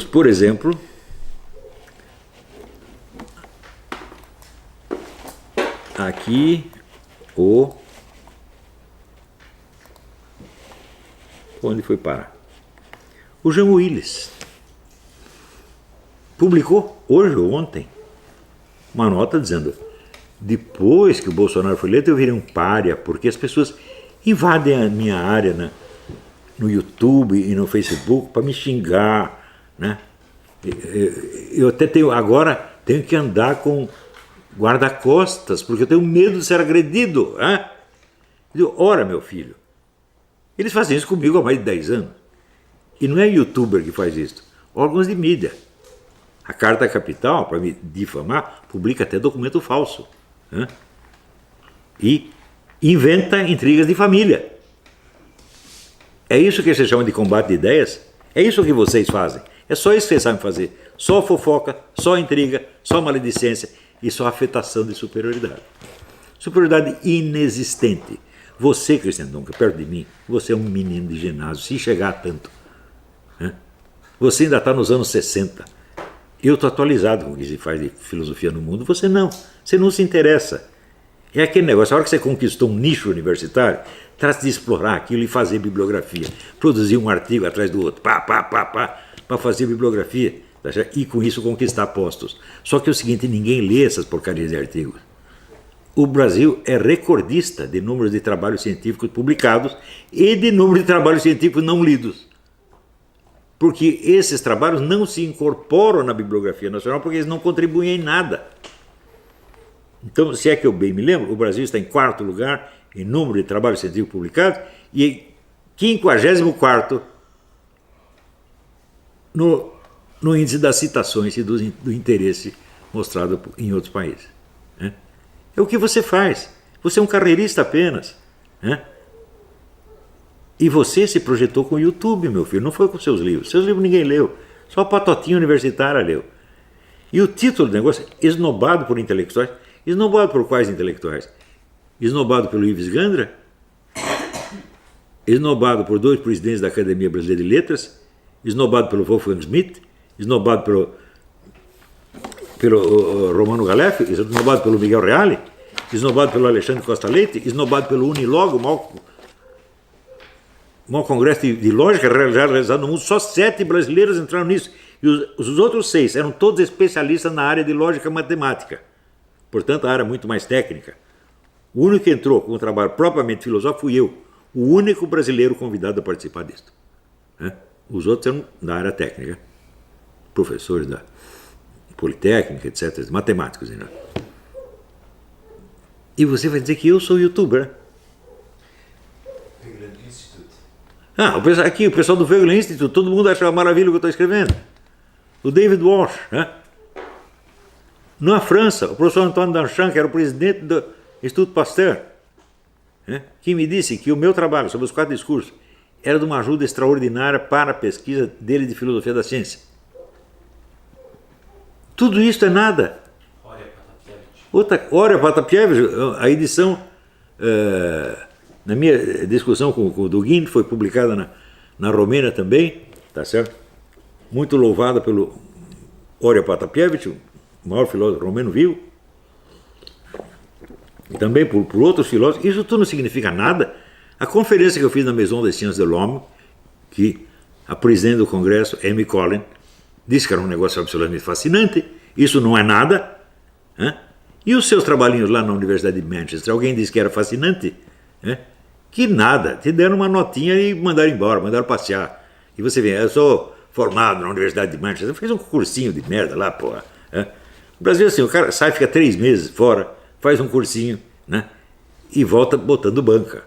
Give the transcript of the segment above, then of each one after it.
Por exemplo, aqui onde foi parar? O Jean Willis publicou hoje ou ontem uma nota dizendo: depois que o Bolsonaro foi eleito eu virei um pária, porque as pessoas invadem a minha área no YouTube e no Facebook para me xingar, né? Eu até agora tenho que andar com guarda-costas, porque eu tenho medo de ser agredido. Né? Eu digo, ora, meu filho, eles fazem isso comigo há mais de 10 anos. E não é youtuber que faz isso, órgãos de mídia. A Carta Capital, para me difamar, publica até documento falso. Né? E inventa intrigas de família. É isso que vocês chamam de combate de ideias? É isso que vocês fazem. É só isso que vocês sabem fazer. Só fofoca, só intriga, só maledicência e só afetação de superioridade. Superioridade inexistente. Você, Cristiano Duncan, perto de mim, você é um menino de ginásio, se chegar a tanto. Né? Você ainda está nos anos 60. Eu estou atualizado com o que se faz de filosofia no mundo. Você não se interessa. É aquele negócio, a hora que você conquistou um nicho universitário, trata de explorar aquilo e fazer bibliografia. Produzir um artigo atrás do outro, para fazer bibliografia. E com isso conquistar postos. Só que é o seguinte, ninguém lê essas porcarias de artigos. O Brasil é recordista de números de trabalhos científicos publicados e de número de trabalhos científicos não lidos. Porque esses trabalhos não se incorporam na bibliografia nacional porque eles não contribuem em nada. Então, se é que eu bem me lembro, o Brasil está em 4º lugar em número de trabalhos científicos publicados e em 54º no índice das citações e do interesse mostrado em outros países. Né? É o que você faz. Você é um carreirista apenas. Né? E você se projetou com o YouTube, meu filho, não foi com seus livros. Seus livros ninguém leu, só a patotinha universitária leu. E o título do negócio é esnobado por intelectuais. Esnobado por quais intelectuais? Esnobado pelo Ives Gandra, esnobado por 2 presidentes da Academia Brasileira de Letras, esnobado pelo Wolfgang Schmidt, esnobado pelo Romano Galef, esnobado pelo Miguel Reale, esnobado pelo Alexandre Costa Leite, esnobado pelo Unilogo, o maior congresso de lógica realizado no mundo. Só 7 brasileiros entraram nisso. E os outros 6 eram todos especialistas na área de lógica matemática. Portanto, a área muito mais técnica. O único que entrou com um trabalho propriamente filosófico fui eu, o único brasileiro convidado a participar disso. Né? Os outros eram da área técnica, professores da Politécnica, etc., matemáticos. Né? E você vai dizer que eu sou youtuber. Aqui, o pessoal do Wegener Institute, todo mundo acha maravilha o que eu estou escrevendo. O David Walsh, né? Na França, o professor Antoine Danchamp, que era o presidente do Instituto Pasteur, né? Que me disse que o meu trabalho sobre os 4 discursos era de uma ajuda extraordinária para a pesquisa dele de filosofia da ciência. Tudo isso é nada. Ora Patapievich, a edição, na minha discussão com o Dugin, foi publicada na Romênia também, tá certo? Muito louvada pelo Ora Patapievich, o maior filósofo romeno vivo, e também por outros filósofos. Isso tudo não significa nada. A conferência que eu fiz na Maison des Sciences de l'Homme, que a presidente do Congresso, Amy Collins, disse que era um negócio absolutamente fascinante, isso não é nada. Né? E os seus trabalhinhos lá na Universidade de Manchester, alguém disse que era fascinante? Né? Que nada, te deram uma notinha e mandaram embora, mandaram passear. E você vê, eu sou formado na Universidade de Manchester, fez um cursinho de merda lá, porra. Né? No Brasil, assim, o cara sai, fica 3 meses fora, faz um cursinho, né? E volta botando banca.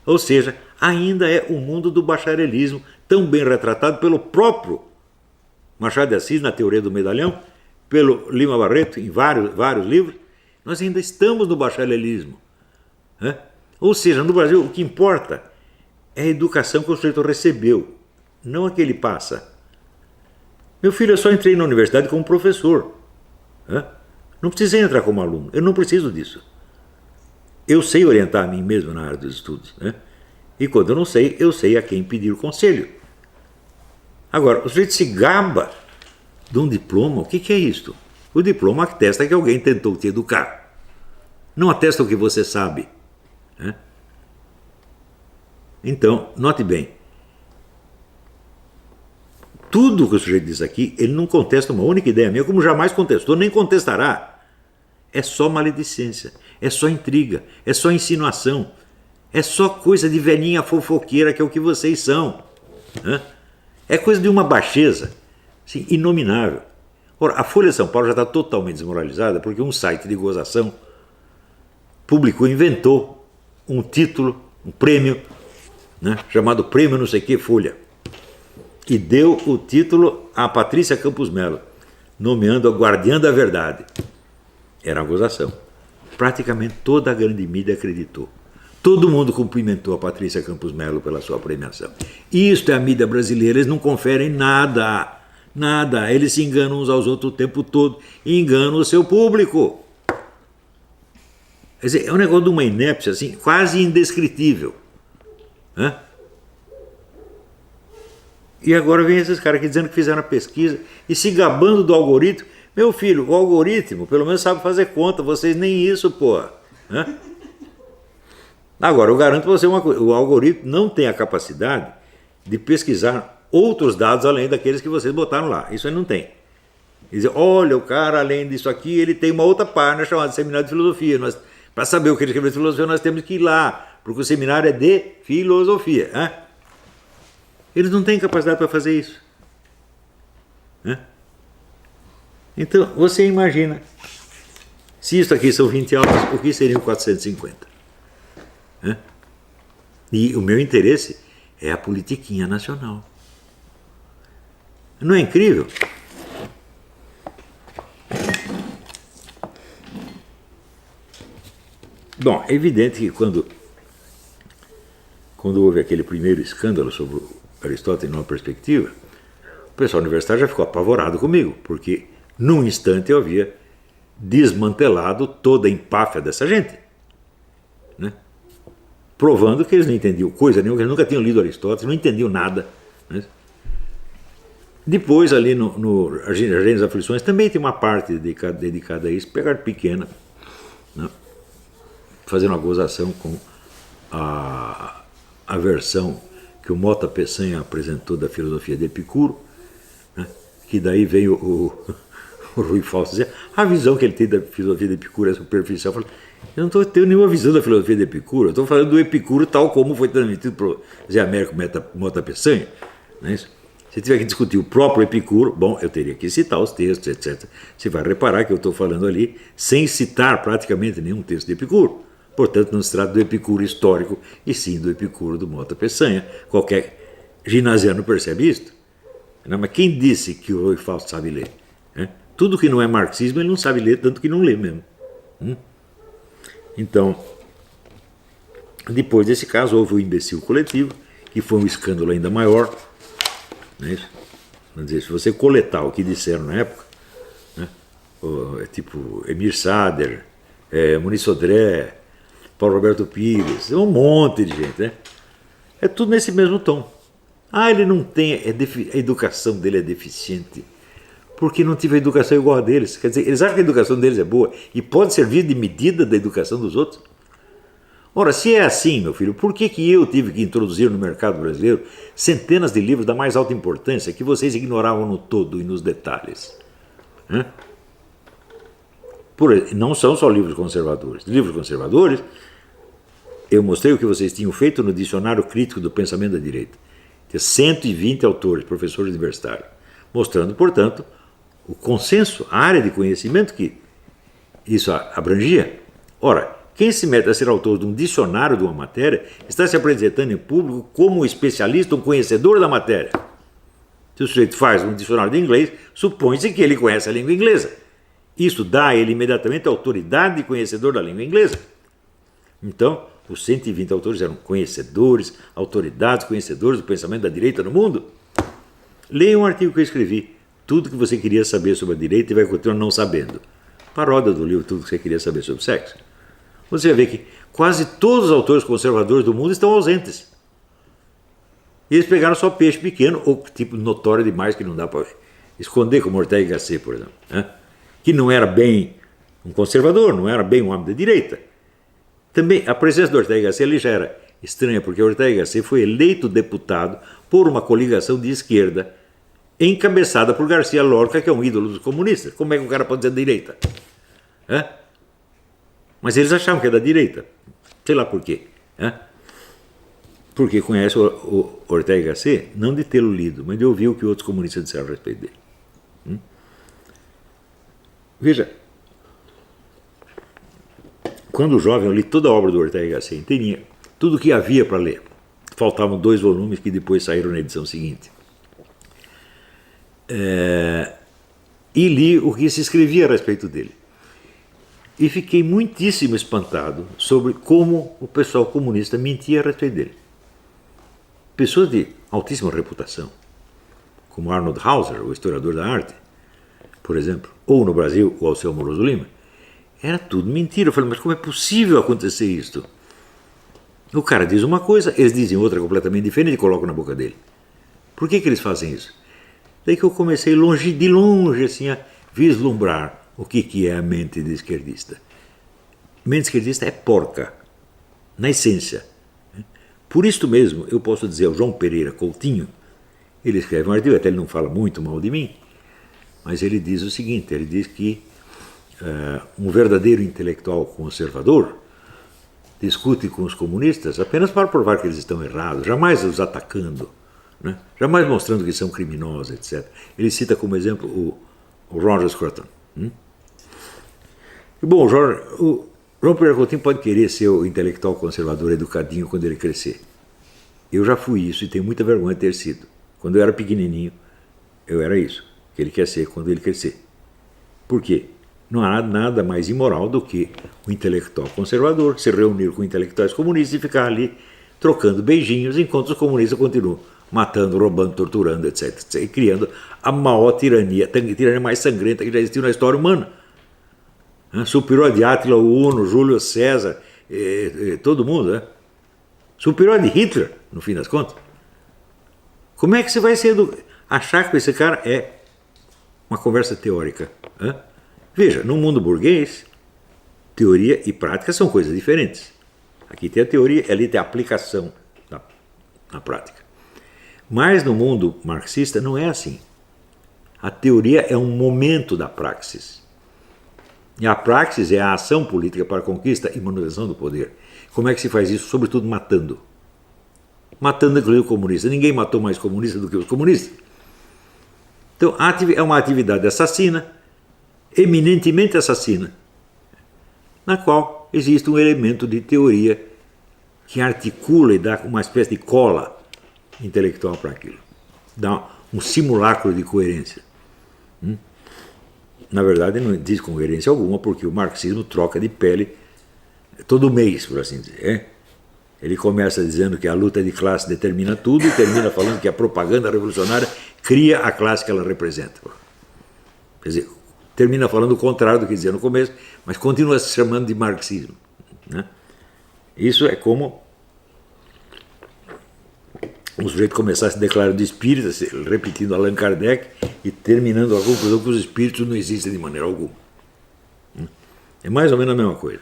Ou seja, ainda é o mundo do bacharelismo, tão bem retratado pelo próprio Machado de Assis, na Teoria do Medalhão, pelo Lima Barreto, em vários livros. Nós ainda estamos no bacharelismo. Né? Ou seja, no Brasil, o que importa é a educação que o sujeito recebeu, não a que ele passa. Meu filho, eu só entrei na universidade como professor. Né? Não precisei entrar como aluno, eu não preciso disso. Eu sei orientar a mim mesmo na área dos estudos. Né? E quando eu não sei, eu sei a quem pedir conselho. Agora, o sujeito se gaba de um diploma. O que é isto? O diploma atesta que alguém tentou te educar. Não atesta o que você sabe. Né? Então, note bem. Tudo que o sujeito diz aqui, ele não contesta uma única ideia minha, como jamais contestou, nem contestará. É só maledicência, é só intriga, é só insinuação, é só coisa de velhinha fofoqueira que é o que vocês são. Né? É coisa de uma baixeza assim, inominável. Ora, a Folha de São Paulo já está totalmente desmoralizada porque um site de gozação publicou, inventou um título, um prêmio, né, chamado Prêmio não sei que Folha. E deu o título a Patrícia Campos Melo, nomeando a guardiã da verdade. Era uma gozação. Praticamente toda a grande mídia acreditou. Todo mundo cumprimentou a Patrícia Campos Melo pela sua premiação. Isto é a mídia brasileira, eles não conferem nada, nada. Eles se enganam uns aos outros o tempo todo e enganam o seu público. Quer dizer, é um negócio de uma inépcia assim, quase indescritível. Né? E agora vem esses caras aqui dizendo que fizeram a pesquisa e se gabando do algoritmo. Meu filho, o algoritmo pelo menos sabe fazer conta, vocês nem isso, porra. Né? Agora, eu garanto para você uma coisa, o algoritmo não tem a capacidade de pesquisar outros dados além daqueles que vocês botaram lá. Isso ele não tem. Ele diz, olha, o cara, além disso aqui, ele tem uma outra página chamada Seminário de Filosofia. Para saber o que ele escreveu de filosofia, nós temos que ir lá, porque o seminário é de filosofia. Né? Eles não têm capacidade para fazer isso. Né? Então, você imagina, se isso aqui são 20 aulas, o que seriam 450? Né? E o meu interesse é a politiquinha nacional. Não é incrível? Bom, é evidente que quando houve aquele primeiro escândalo sobre o Aristóteles numa perspectiva, o pessoal universitário já ficou apavorado comigo, porque num instante eu havia desmantelado toda a empáfia dessa gente, né? Provando que eles não entendiam coisa nenhuma, que eles nunca tinham lido Aristóteles, não entendiam nada. Né? Depois, ali no Gênesis das Aflições, também tem uma parte dedicada a isso, pegar pequena, né? Fazendo uma gozação com a versão que o Mota Peçanha apresentou da filosofia de Epicuro, né? Que daí veio o Rui Fausto dizer, a visão que ele tem da filosofia de Epicuro é superficial. Eu falei, eu não estou tendo nenhuma visão da filosofia de Epicuro, eu estou falando do Epicuro tal como foi transmitido por Zé Américo Mota Peçanha. Não é isso? Se tiver que discutir o próprio Epicuro, bom, eu teria que citar os textos, etc. Você vai reparar que eu estou falando ali sem citar praticamente nenhum texto de Epicuro. Portanto, não se trata do Epicuro histórico, e sim do Epicuro do Mota Peçanha. Qualquer ginasiano percebe isto. Não, mas quem disse que o Rui Fausto sabe ler? Né? Tudo que não é marxismo ele não sabe ler, tanto que não lê mesmo. Então, depois desse caso, houve o imbecil coletivo, que foi um escândalo ainda maior. Não é isso? Quer dizer, se você coletar o que disseram na época, né? Tipo Emir Sader, Muniz Sodré, Paulo Roberto Pires, um monte de gente, né? É tudo nesse mesmo tom. Ele não tem, a educação dele é deficiente, porque não tive a educação igual a deles. Quer dizer, eles acham que a educação deles é boa e pode servir de medida da educação dos outros. Ora, se é assim, meu filho, por que eu tive que introduzir no mercado brasileiro centenas de livros da mais alta importância que vocês ignoravam no todo e nos detalhes? Não são só livros conservadores. Livros conservadores, eu mostrei o que vocês tinham feito no Dicionário Crítico do Pensamento da Direita. Tem 120 autores, professores universitários, mostrando, portanto, o consenso, a área de conhecimento que isso abrangia. Ora, quem se mete a ser autor de um dicionário de uma matéria está se apresentando em público como um especialista, um conhecedor da matéria. Se o sujeito faz um dicionário de inglês, supõe-se que ele conhece a língua inglesa. Isso dá a ele imediatamente a autoridade de conhecedor da língua inglesa. Então, os 120 autores eram conhecedores, autoridades, conhecedores do pensamento da direita no mundo. Leia um artigo que eu escrevi, tudo que você queria saber sobre a direita e vai continuar não sabendo. Paródia do livro Tudo que você queria saber sobre sexo. Você vai ver que quase todos os autores conservadores do mundo estão ausentes. E eles pegaram só peixe pequeno, ou tipo notório demais que não dá para esconder, como Ortega y Gasset, por exemplo, né? Que não era bem um conservador, não era bem um homem da direita. Também a presença do Ortega y Gasset ali já era estranha, porque Ortega y Gasset foi eleito deputado por uma coligação de esquerda encabeçada por Garcia Lorca, que é um ídolo dos comunistas. Como é que o cara pode ser da direita? Mas eles achavam que é da direita. Sei lá por quê. Porque conhece o Ortega y Gasset, não de tê-lo lido, mas de ouvir o que outros comunistas disseram a respeito dele. Veja, quando jovem eu li toda a obra do Ortega y Gasset inteirinha, tudo o que havia para ler. Faltavam 2 volumes que depois saíram na edição seguinte. E li o que se escrevia a respeito dele. E fiquei muitíssimo espantado sobre como o pessoal comunista mentia a respeito dele. Pessoas de altíssima reputação, como Arnold Hauser, o historiador da arte, por exemplo, ou no Brasil, o Alceu Moroso Lima, era tudo mentira. Eu falei, mas como é possível acontecer isto? O cara diz uma coisa, eles dizem outra completamente diferente e colocam na boca dele. Por que eles fazem isso? Daí que eu comecei de longe assim, a vislumbrar o que é a mente de esquerdista. Mente esquerdista é porca, na essência. Por isto mesmo, eu posso dizer ao João Pereira Coutinho, ele escreve um artigo, até ele não fala muito mal de mim, mas ele diz o seguinte, ele diz que um verdadeiro intelectual conservador discute com os comunistas apenas para provar que eles estão errados, jamais os atacando, né? Jamais mostrando que são criminosos, etc. Ele cita como exemplo o Roger Scruton. E, bom, o João Pereira Coutinho pode querer ser o intelectual conservador educadinho quando ele crescer. Eu já fui isso e tenho muita vergonha de ter sido. Quando eu era pequenininho, eu era isso, que ele quer ser quando ele crescer. Por quê? Não há nada mais imoral do que o intelectual conservador se reunir com intelectuais comunistas e ficar ali trocando beijinhos enquanto os comunistas continuam matando, roubando, torturando, etc. E criando a maior tirania, a tirania mais sangrenta que já existiu na história humana. Superior de Átila, o Uno, Júlio César, todo mundo, né? Superior de Hitler, no fim das contas. Como é que você vai achar que esse cara é uma conversa teórica? Veja, no mundo burguês, teoria e prática são coisas diferentes. Aqui tem a teoria, ali tem a aplicação na prática. Mas no mundo marxista não é assim. A teoria é um momento da praxis. E a praxis é a ação política para a conquista e manutenção do poder. Como é que se faz isso? Sobretudo matando. Matando inclusive o comunista. Ninguém matou mais comunista do que os comunistas. Então é uma atividade assassina, eminentemente assassina, na qual existe um elemento de teoria que articula e dá uma espécie de cola intelectual para aquilo. Dá um simulacro de coerência. Na verdade, não diz coerência alguma, porque o marxismo troca de pele todo mês, por assim dizer. Ele começa dizendo que a luta de classe determina tudo e termina falando que a propaganda revolucionária cria a classe que ela representa. Quer dizer, termina falando o contrário do que dizia no começo, mas continua se chamando de marxismo. Né? Isso é como o sujeito começar a se declarar de espírita, repetindo Allan Kardec e terminando a conclusão que os espíritos não existem de maneira alguma. É mais ou menos a mesma coisa.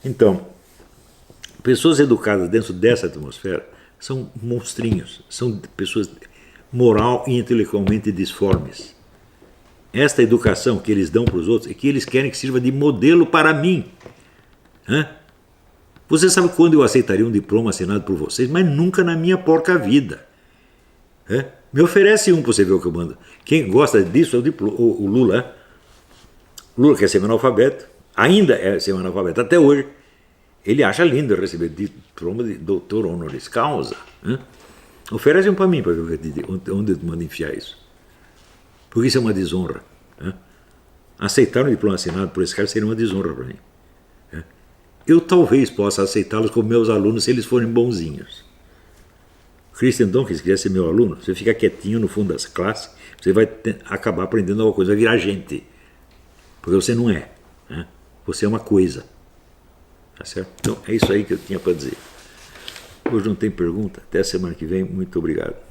Então, pessoas educadas dentro dessa atmosfera são monstrinhos, são pessoas moral e intelectualmente disformes. Esta educação que eles dão para os outros é que eles querem que sirva de modelo para mim. Você sabe quando eu aceitaria um diploma assinado por vocês? Mas nunca na minha porca vida. Me oferece um para você ver o que eu mando. Quem gosta disso é o Lula. Lula, que é semi-analfabeto, ainda é semi-analfabeto até hoje. Ele acha lindo receber diploma de doutor honoris causa. Oferece um para mim, para ver onde eu mando enfiar isso. Porque isso é uma desonra. Aceitar um diploma assinado por esse cara seria uma desonra para mim. Eu talvez possa aceitá-los como meus alunos se eles forem bonzinhos. Christian Dawkins queria ser meu aluno, você fica quietinho no fundo das classes, você vai acabar aprendendo alguma coisa, vai virar gente. Porque você não é. Você é uma coisa. Tá certo? Então é isso aí que eu tinha para dizer. Hoje não tem pergunta. Até a semana que vem. Muito obrigado.